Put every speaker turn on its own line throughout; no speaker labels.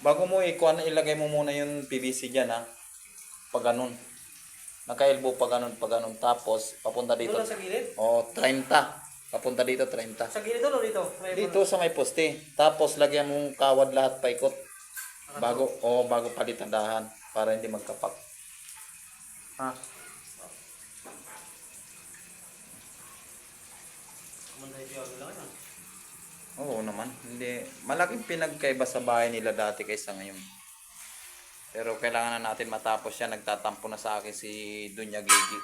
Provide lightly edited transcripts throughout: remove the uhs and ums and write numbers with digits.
Bago mo ikuan, ilagay mo muna yung PVC dyan ha. Pag ganun. Naka-elbow pa ganun. Tapos, papunta dito.
Doon lang sa gilid?
O, 30. Papunta dito, 30.
Sa gilid doon o dito?
Dito sa may poste. Tapos, lagyan mong kawad lahat paikot. Bago palitan dahan. Para hindi magkapak. Ha?
Kumanday siya lang yan.
Oo naman. Hindi. Malaking pinagkaiba sa bahay nila dati kaysa ngayon. Pero kailangan na natin matapos siya. Nagtatampo na sa akin si Dunya Gigi.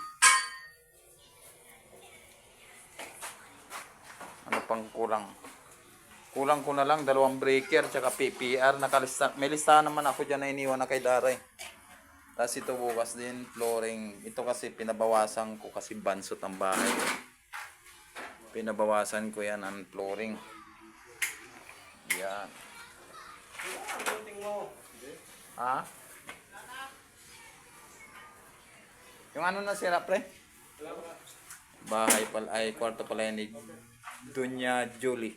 Ano pang kulang? Kulang ko na lang 2 breaker tsaka PPR. May listahan naman ako dyan na iniwan na kay Daray. Tapos ito bukas din flooring. Ito kasi pinabawasan ko kasi bansot ang bahay. Pinabawasan ko yan ang flooring. Yan. Ha? Yung ano na sira pre? Bahay pala ay kwarto pala yan ni Dunya Julie.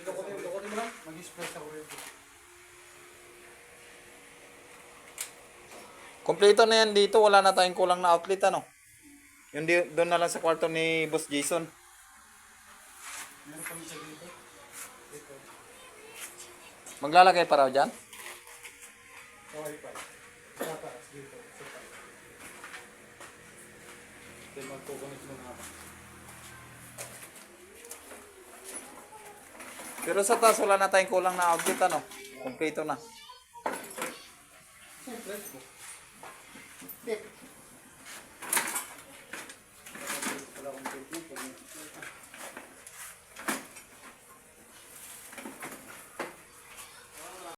Lukotin mo lang. Mag-express ako rin.
Kompleto na yan dito, wala na tayong kulang na outlet ano. Yung doon na lang sa kwarto ni Boss Jason.
Meron kami sa dito.
Maglalagay pa raw dyan?
Okay pa. Tataas dito. Ito magkukunik mo na.
Pero sa taas wala na tayong kulang na outlet ano. Kompleto na.
Siyempre.